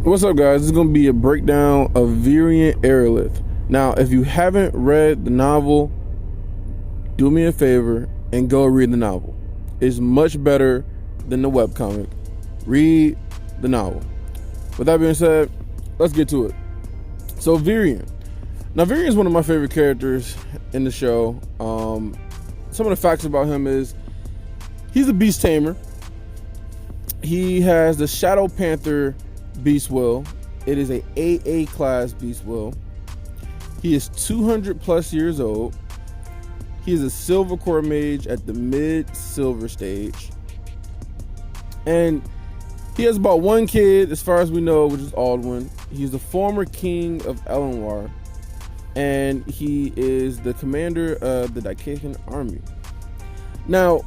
What's up, guys? This is going to be a breakdown of Virion Eralith. Now, if you haven't read the novel, do me a favor and go read the novel. It's much better than the webcomic. Read the novel. With that being said, let's get to it. So, Virion. Now, Virion is one of my favorite characters in the show. Some of the facts about him is he's a beast tamer. He has the Shadow Panther beast will. It is a AA class beast will. He is 200 plus years old. He is a silver core mage at the mid silver stage, and he has about one kid as far as we know, which is Aldwin. He's the former king of Elenwar, and he is the commander of the Daikakan army. Now,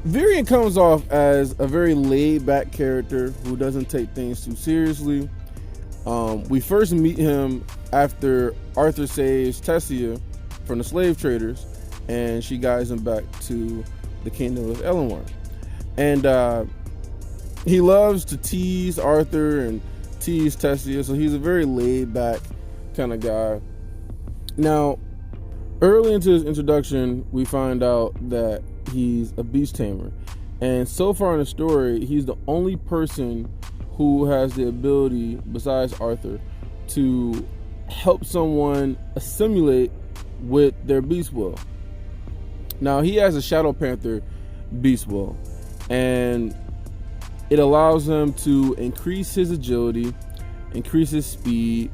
Virion comes off as a very laid-back character who doesn't take things too seriously. We first meet him after Arthur saves Tessia from the slave traders, and she guides him back to the kingdom of Elenwar. And he loves to tease Arthur and tease Tessia, so he's a very laid-back kind of guy. Now, early into his introduction, we find out that he's a beast tamer, and so far in the story, he's the only person who has the ability, besides Arthur, to help someone assimilate with their beast will. Now, he has a Shadow Panther beast will, and it allows him to increase his agility, increase his speed,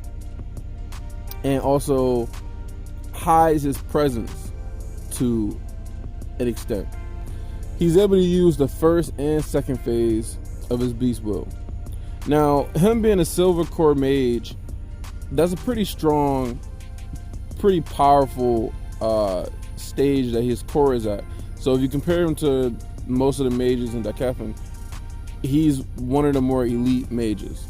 and also hides his presence to an extent. He's able to use the first and second phase of his beast will. Now, him being a silver core mage, that's a pretty strong, pretty powerful stage that his core is at. So if you compare him to most of the mages in Daikakan, he's one of the more elite mages.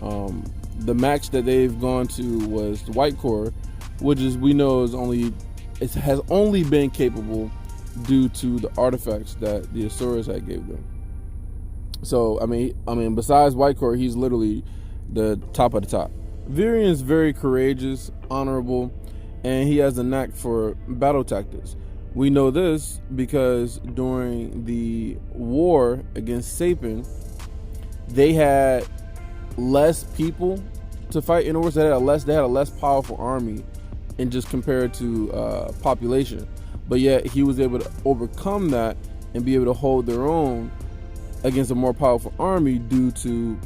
The max that they've gone to was the white core, which is, we know, has only been capable due to the artifacts that the Asuras had gave them. So I mean, besides white core, he's literally the top of the top. Virion is very courageous, honorable, and he has a knack for battle tactics. We know this because during the war against Sapin, they had less people to fight. In other words, they had a less powerful army, and just compared to population. But yet he was able to overcome that and be able to hold their own against a more powerful army due to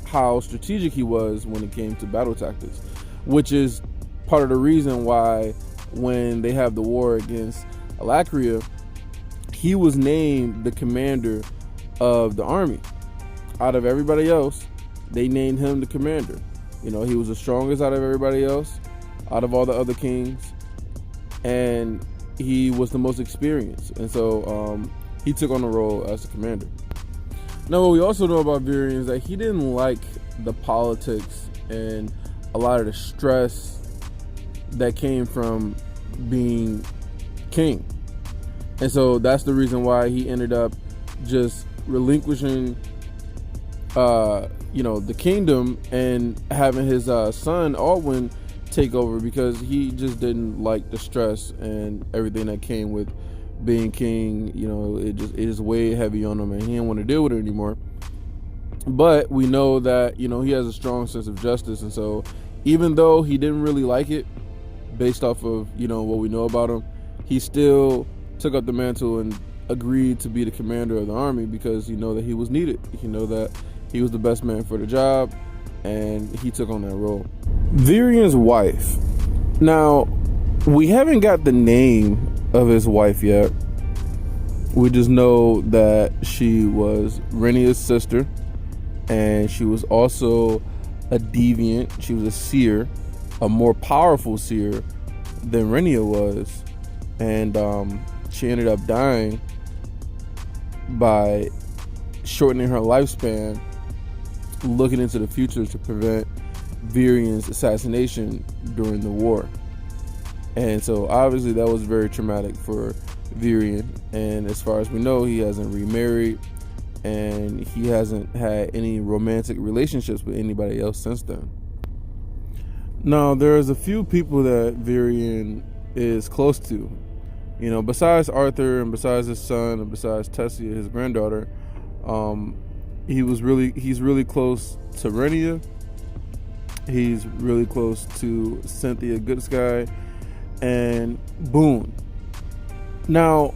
how strategic he was when it came to battle tactics, which is part of the reason why when they have the war against Alakria, he was named the commander of the army. Out of everybody else, they named him the commander. You know, he was the strongest out of everybody else, out of all the other kings, and he was the most experienced, and so he took on the role as the commander. Now, what we also know about Virion is that he didn't like the politics and a lot of the stress that came from being king, and so that's the reason why he ended up just relinquishing the kingdom and having his son Aldwin take over, because he just didn't like the stress and everything that came with being king. You know, it just weighed heavy on him, and he didn't want to deal with it anymore. But we know that, you know, he has a strong sense of justice, and so even though he didn't really like it, based off of, you know, what we know about him, he still took up the mantle and agreed to be the commander of the army, because he know that he was needed. He know that he was the best man for the job, and he took on that role. Virion's wife. Now, we haven't got the name of his wife yet. We just know that she was Renia's sister, and she was also a deviant. She was a seer, a more powerful seer than Renia was, and she ended up dying by shortening her lifespan, looking into the future to prevent Virion's assassination during the war. And so obviously that was very traumatic for Virion, and as far as we know, he hasn't remarried. and he hasn't had any romantic relationships with anybody else since then. Now, there's a few people that Virion is close to, besides Arthur and besides his son and besides Tessia, his granddaughter. He's really close to Renia. He's really close to Cynthia Goodsky and Boone. Now,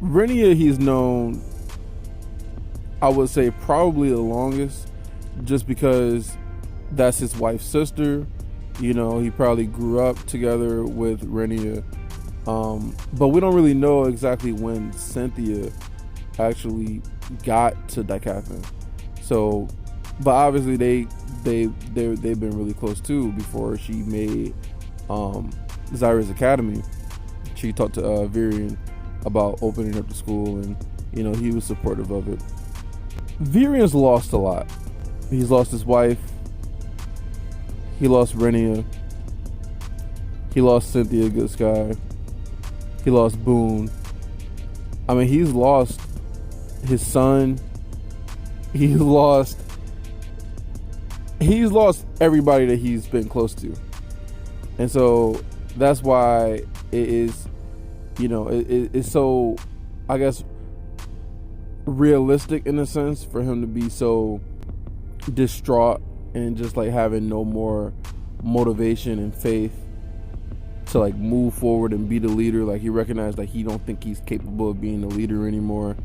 Renia, he's known, I would say, probably the longest, just because that's his wife's sister. He probably grew up together with Renia. But we don't really know exactly when Cynthia actually got to Decathlon. So, but obviously they've been really close too. Before she made Zyra's Academy, she talked to Virion about opening up the school, and he was supportive of it. Virion's lost a lot. He's lost his wife. He lost Renia. He lost Cynthia Goodsky. He lost Boone. I mean, he's lost his son. He's lost everybody that he's been close to. And so that's why it is, it's so, I guess, realistic in a sense for him to be so distraught and just like having no more motivation and faith to like move forward and be the leader. Like, he recognized that he don't think he's capable of being the leader anymore,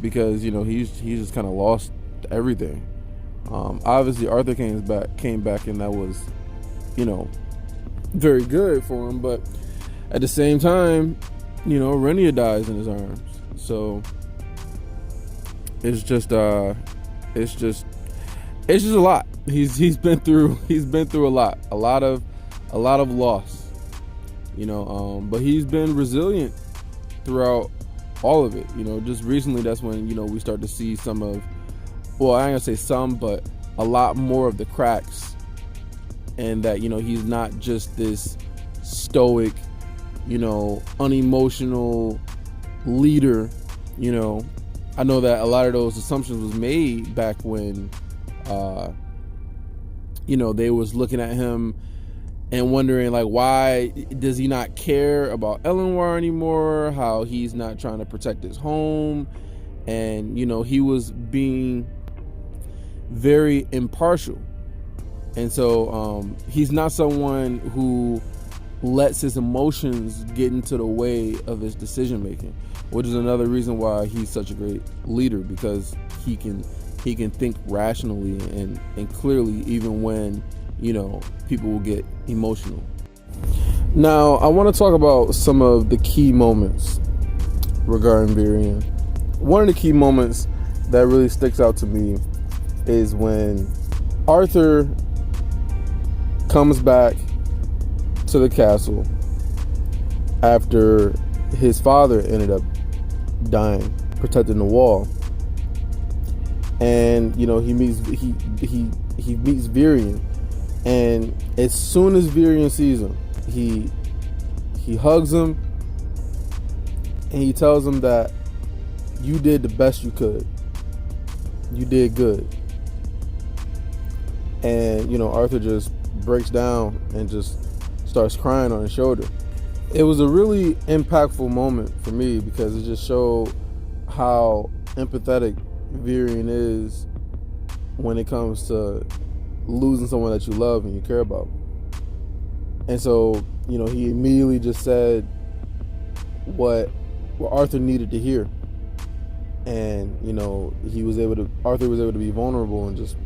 because he's just kind of lost everything. Obviously Arthur came back and that was very good for him, but at the same time Renia dies in his arms. So it's just a lot. He's been through a lot of loss, but he's been resilient throughout all of it. Just recently, that's when we start to see some of, well, I ain't gonna say some, but a lot more of the cracks, and that he's not just this stoic, unemotional leader. I know that a lot of those assumptions was made back when they was looking at him and wondering, like, why does he not care about Elenwar anymore, how he's not trying to protect his home, and he was being very impartial. And so he's not someone who lets his emotions get into the way of his decision making, which is another reason why he's such a great leader, because he can think rationally and clearly, even when people will get emotional. Now, I want to talk about some of the key moments regarding Virion. One of the key moments that really sticks out to me is when Arthur comes back to the castle after his father ended up dying protecting the wall, and he meets Virion, and as soon as Virion sees him, he hugs him and he tells him that you did the best you could. You did good. And Arthur just breaks down and just starts crying on his shoulder. It was a really impactful moment for me, because it just showed how empathetic Virion is when it comes to losing someone that you love and you care about. And so, he immediately just said what Arthur needed to hear. And, Arthur was able to be vulnerable and just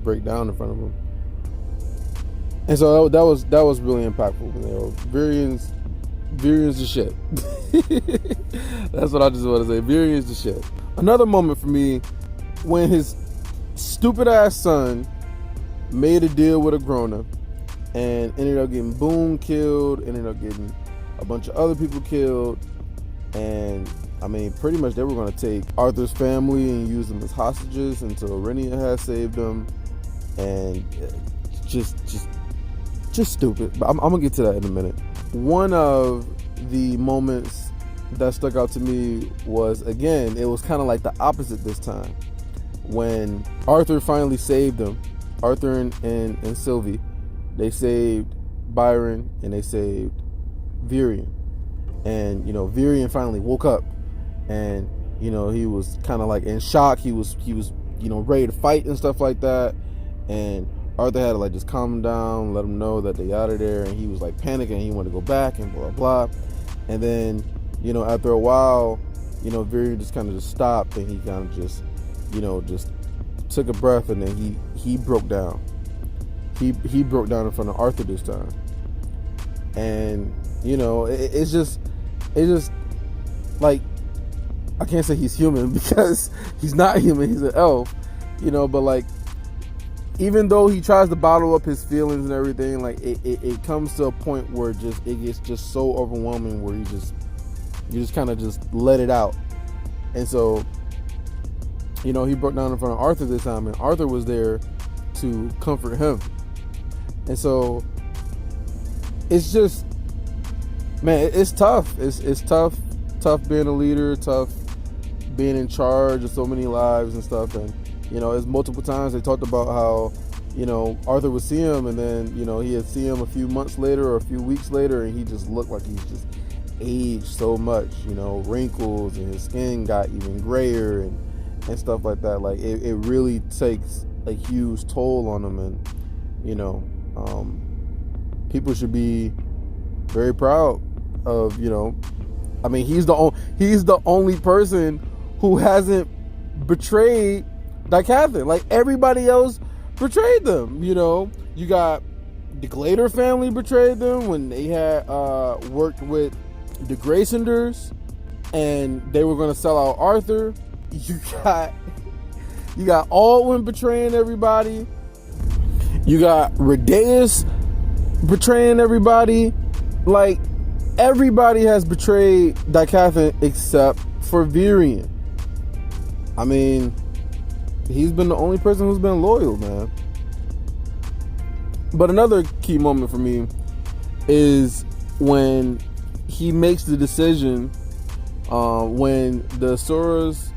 break down in front of him. And so that was really impactful. Virion's the shit. That's what I just want to say. Virion's the shit. Another moment for me, when his stupid ass son made a deal with a grown-up and ended up getting Boone killed, ended up getting a bunch of other people killed, and pretty much they were going to take Arthur's family and use them as hostages until Renia had saved them, and just stupid. But I'm gonna get to that in a minute. One of the moments that stuck out to me was, again, it was kind of like the opposite this time. When Arthur finally saved them, Arthur and Sylvie, they saved Byron and they saved Virion. And, Virion finally woke up, and, he was kind of like in shock. He was, ready to fight and stuff like that. And Arthur had to like just calm him down, let him know that they out of there. And he was like panicking. He wanted to go back and blah, blah. And then, after a while, Virion just kind of just stopped, and he kind of just, just took a breath, and then he broke down. He broke down in front of Arthur this time. And, it's just like, I can't say he's human because he's not human. He's an elf, but like, even though he tries to bottle up his feelings and everything, like it comes to a point where it gets just so overwhelming where you just kind of just let it out. And so, he broke down in front of Arthur this time, and Arthur was there to comfort him. And so it's just, man, it's tough. It's tough being a leader, tough being in charge of so many lives and stuff. And, it's multiple times they talked about how, Arthur would see him, and then, he'd see him a few months later or a few weeks later, and he just looked like he's just aged so much, wrinkles, and his skin got even grayer and stuff like that. Like, it really takes a huge toll on him. And, people should be very proud of, I mean, he's the only person who hasn't betrayed Dicathin. Like, everybody else betrayed them. You got the Glader family betrayed them when they had worked with the Graysonders, and they were going to sell out Arthur. You got Aldwin betraying everybody. You got Redeus betraying everybody. Like, everybody has betrayed Dicathin except for Virion. I mean, he's been the only person who's been loyal, man. But another key moment for me is when he makes the decision, when the Asuras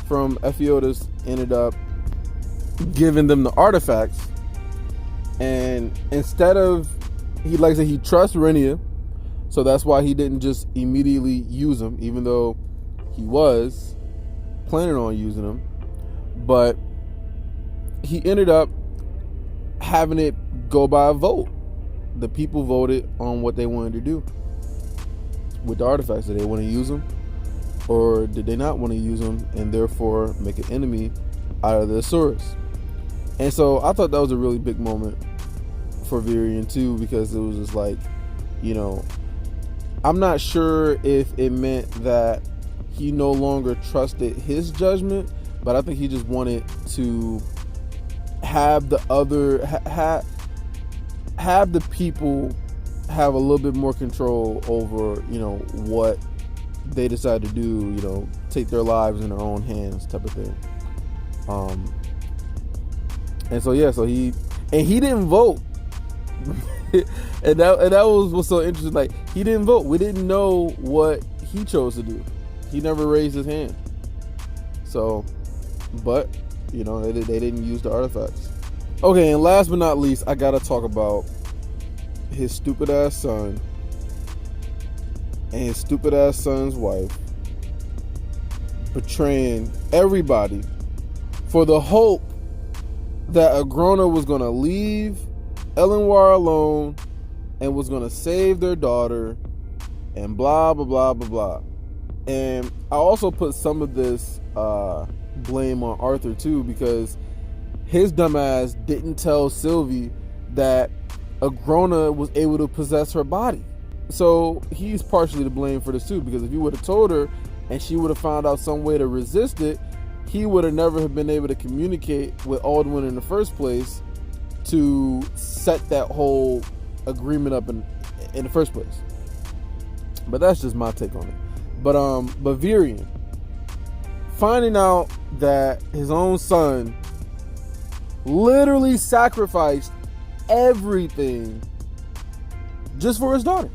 from Ephiodus ended up giving them the artifacts, and instead of, he trusts Renia, so that's why he didn't just immediately use them, even though he was planning on using them. But he ended up having it go by a vote. The people voted on what they wanted to do with the artifacts. Did they want to use them, or did they not want to use them, and therefore make an enemy out of the Asuras? And so I thought that was a really big moment for Virion too, because it was just like, I'm not sure if it meant that he no longer trusted his judgment, but I think he just wanted to have the other have the people have a little bit more control over, what they decide to do, take their lives in their own hands, type of thing. And so he didn't vote. and that was what's so interesting. Like, he didn't vote. We didn't know what he chose to do. He never raised his hand. So, but they didn't use the artifacts. Okay, and last but not least, I gotta talk about his stupid ass son and his stupid ass son's wife betraying everybody for the hope that Agrona was gonna leave Elenwar alone and was gonna save their daughter, and blah blah blah blah blah. And I also put some of this blame on Arthur too, because his dumbass didn't tell Sylvie that Agrona was able to possess her body. So he's partially to blame for this too, because if he would have told her and she would have found out some way to resist it, he would have never have been able to communicate with Aldwin in the first place to set that whole agreement up in the first place. But that's just my take on it. But Virion, finding out that his own son literally sacrificed everything just for his daughter.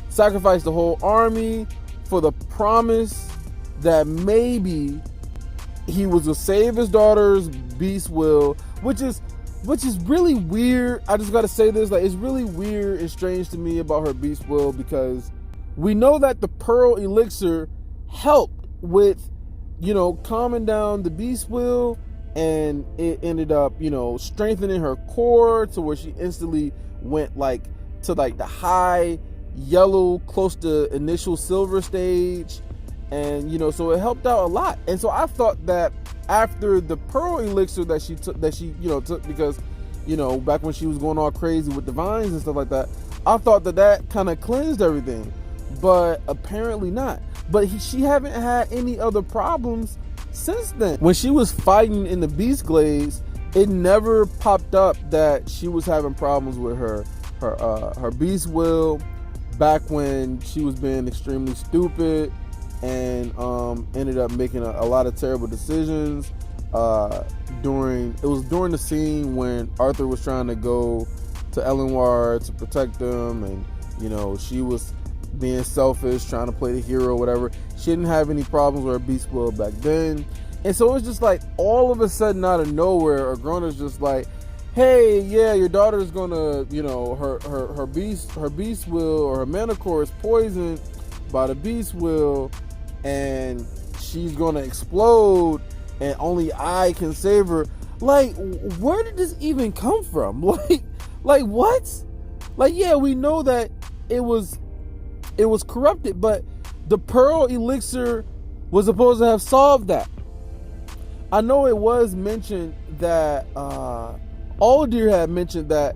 Sacrificed the whole army for the promise that maybe he was to save his daughter's beast will, which is really weird. I just gotta say this, like, it's really weird and strange to me about her beast will, because we know that the pearl elixir helped with, calming down the beast will, and it ended up, strengthening her core to where she instantly went to the high yellow, close to initial silver stage. And so it helped out a lot. And so I thought that after the pearl elixir that she took, because back when she was going all crazy with the vines and stuff like that, I thought that kind of cleansed everything, but apparently not. But she haven't had any other problems since then. When she was fighting in the Beast Glades, it never popped up that she was having problems with her beast will, back when she was being extremely stupid and ended up making a lot of terrible decisions during the scene when Arthur was trying to go to Elenwar to protect them, and she was being selfish, trying to play the hero, whatever. She didn't have any problems with her beast will back then. And so it's just like, all of a sudden, out of nowhere, Agrona's just like, hey, yeah, your daughter's gonna, her beast will, or her mana core is poisoned by the beast will, and she's gonna explode, and only I can save her. Like, where did this even come from? Like what? Like, yeah, we know that it was corrupted, but the pearl elixir was supposed to have solved that. I know it was mentioned that Aldir had mentioned that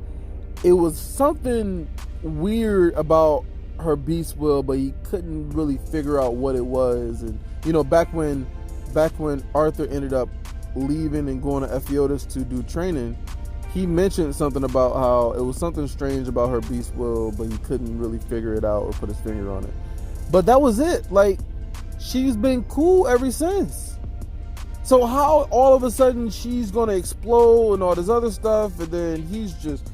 it was something weird about her beast will, but he couldn't really figure out what it was. And back when Arthur ended up leaving and going to Ephiodus to do training, he mentioned something about how it was something strange about her beast will, but he couldn't really figure it out or put his finger on it. But that was it. Like, she's been cool ever since. So how all of a sudden she's gonna explode and all this other stuff, and then he just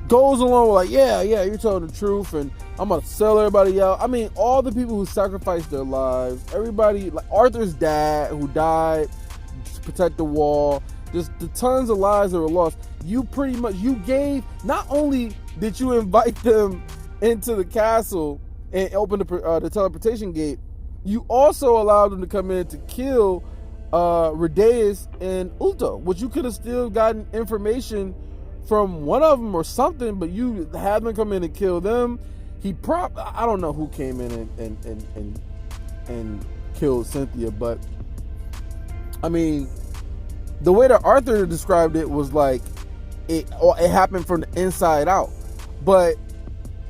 goes along with, like, yeah, you're telling the truth, and I'm gonna sell everybody out. I mean, all the people who sacrificed their lives, everybody, like Arthur's dad who died to protect the wall, just the tons of lives that were lost. You gave, not only did you invite them into the castle and open the teleportation gate, you also allowed them to come in to kill Radaeus and Ulta, which you could have still gotten information from one of them or something, but you had them come in and kill them. I don't know who came in and killed Cynthia, but I mean, the way that Arthur described it was like it happened from the inside out. But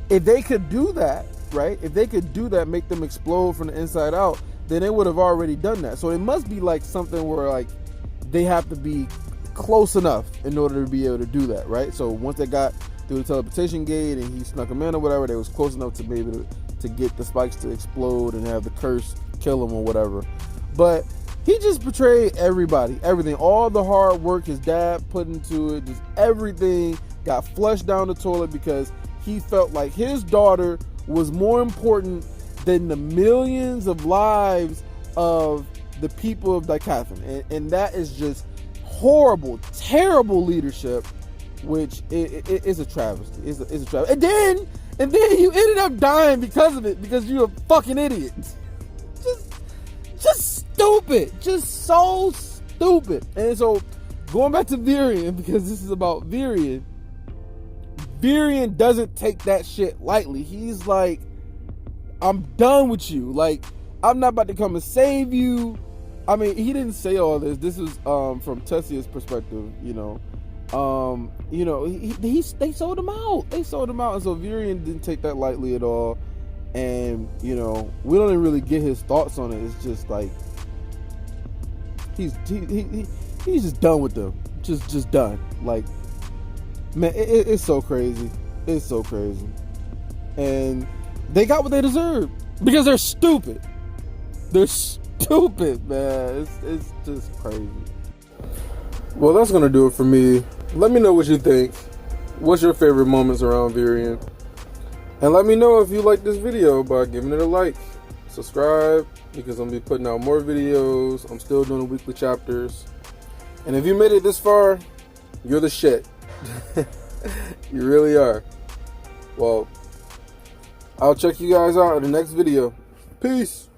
if they could do that, right? If they could do that, make them explode from the inside out, then they would have already done that. So it must be like something where, like, they have to be close enough in order to be able to do that, right? So once they got through the teleportation gate and he snuck them in or whatever, they was close enough to be able to get the spikes to explode and have the curse kill him or whatever. But he just betrayed everybody, everything, all the hard work his dad put into it, just everything got flushed down the toilet because he felt like his daughter was more important than the millions of lives of the people of Dicathan. And that is just horrible, terrible leadership, which is a travesty. It's a travesty. And then you ended up dying because of it, because you're a fucking idiot. Just stupid. Just so stupid. And so, going back to Virion, because this is about Virion doesn't take that shit lightly. He's like, I'm done with you. Like, I'm not about to come and save you. I mean, he didn't say all this. This is from Tessia's perspective, they sold him out. They sold him out. And so Virion didn't take that lightly at all. And, we don't even really get his thoughts on it. It's just like, he's just done with them. Just done. Like, man, it's so crazy. It's so crazy. And they got what they deserved because they're stupid. They're stupid, man. It's just crazy. Well, that's gonna do it for me. Let me know what you think. What's your favorite moments around Virion? And let me know if you like this video by giving it a like. Subscribe, because I'm going to be putting out more videos. I'm still doing weekly chapters. And if you made it this far, you're the shit. You really are. Well, I'll check you guys out in the next video. Peace.